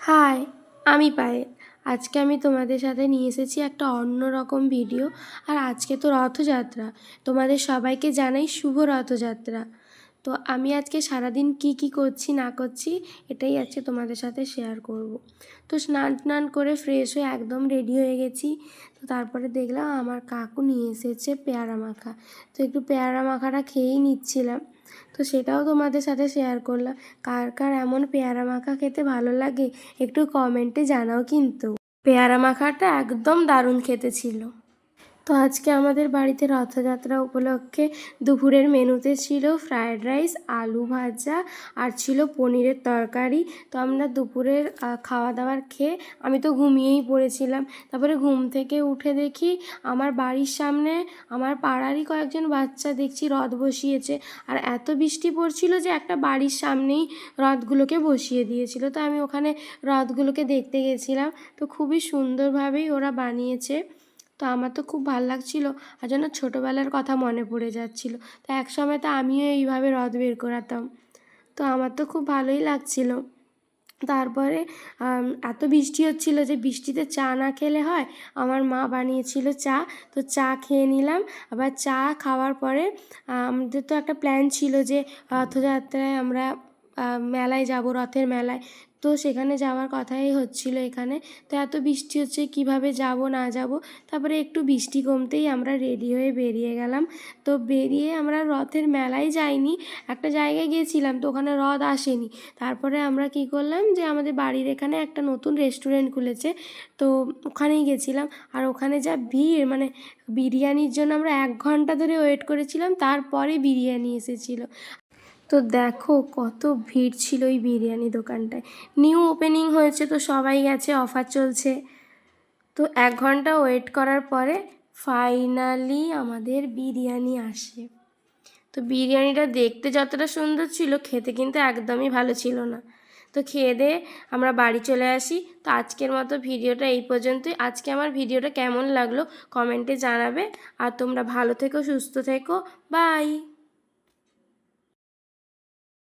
High, আমি পায়েল। আজকে আমি তোমাদের সাথে নিয়ে এসেছি একটা অন্যরকম ভিডিও। আর আজকে তো রথযাত্রা। তোমাদের সবাইকে জানাই শুভ রথযাত্রা। তো আমি আজকে সারাদিন কি করছি না করছি এটাই আজকে তোমাদের সাথে শেয়ার করব। তো স্নান করে ফ্রেশ হয়ে একদম রেডি হয়ে গেছি। তো তারপরে দেখলাম আমার কাকু নিয়ে এসেছে পেয়ারা মাখা। তো একটু পেয়ারা মাখাটা খেয়েই নিচ্ছিলাম। তো সেটাও তোমাদের সাথে শেয়ার করলাম। কার কার এমন পেয়ারা মাখা খেতে ভালো লাগে একটু কমেন্টে জানাও কিন্তু। পেয়ারা মাখাটা একদম দারুণ খেতে ছিল। তো আজকে আমাদের বাড়িতে রথযাত্রা উপলক্ষে দুপুরের মেনুতে ছিল ফ্রায়েড রাইস, আলু ভাজা আর ছিল পনিরের তরকারি। তো আমরা দুপুরের খাওয়া দাওয়ার খেয়ে আমি তো ঘুমিয়েই পড়েছিলাম। তারপরে ঘুম থেকে উঠে দেখি আমার বাড়ির সামনে আমার পাড়ারই কয়েকজন বাচ্চা দেখছি রথ বসিয়েছে। আর এত বৃষ্টি পড়ছিল যে একটা বাড়ির সামনেই রথগুলোকে বসিয়ে দিয়েছিল। তো আমি ওখানে রথগুলোকে দেখতে গেছিলাম। তো খুবই সুন্দরভাবেই ওরা বানিয়েছে। তো আমার তো খুব ভাল লাগছিল। আর যেন ছোটোবেলার কথা মনে পড়ে যাচ্ছিল। তো একসময় তো আমিও এইভাবে রথ বের করাতাম। তো আমার তো খুব ভালোই লাগছিল। তারপরে এত বৃষ্টি হচ্ছিল যে বৃষ্টিতে চা না খেলে হয়। আমার মা বানিয়েছিল চা। তো চা খেয়ে নিলাম। আবার চা খাওয়ার পরে আমাদের তো একটা প্ল্যান ছিল যে রথযাত্রায় আমরা মেলায় যাব, রথের মেলায়। তো সেখানে যাওয়ার কথাই হচ্ছিল এখানে। তো এত বৃষ্টি হচ্ছে কিভাবে যাব না যাব। তারপরে একটু বৃষ্টি কমতেই আমরা রেডি হয়ে বেরিয়ে গেলাম। তো বেরিয়ে আমরা রথের মেলায় যাইনি, একটা জায়গায় গিয়েছিলাম। তো ওখানে রথ আসেনি। তারপরে আমরা কি করলাম যে আমাদের বাড়ির এখানে একটা নতুন রেস্টুরেন্ট খুলেছে। তো ওখানেই গেছিলাম। আর ওখানে যা ভিড়, মানে বিরিয়ানির জন্য আমরা 1 ঘন্টা ধরে ওয়েট করেছিলাম, তারপরে বিরিয়ানি এসেছিলো। তো দেখো কত ভিড় ছিল ওই বিরিয়ানি দোকানটায়। নিউ ওপেনিং হয়েছে তো সবাই গেছে, অফার চলছে। তো 1 ঘন্টা ওয়েট করার পরে ফাইনালি আমাদের বিরিয়ানি আসে। তো বিরিয়ানিটা দেখতে যতটা সুন্দর ছিল, খেতে কিন্তু একদমই ভালো ছিল না। তো খেয়ে দিয়ে আমরা বাড়ি চলে আসি। তো আজকের মতো ভিডিওটা এই পর্যন্তই। আজকে আমার ভিডিওটা কেমন লাগলো কমেন্টে জানাবে। আর তোমরা ভালো থেকো, সুস্থ থেকো। বাই।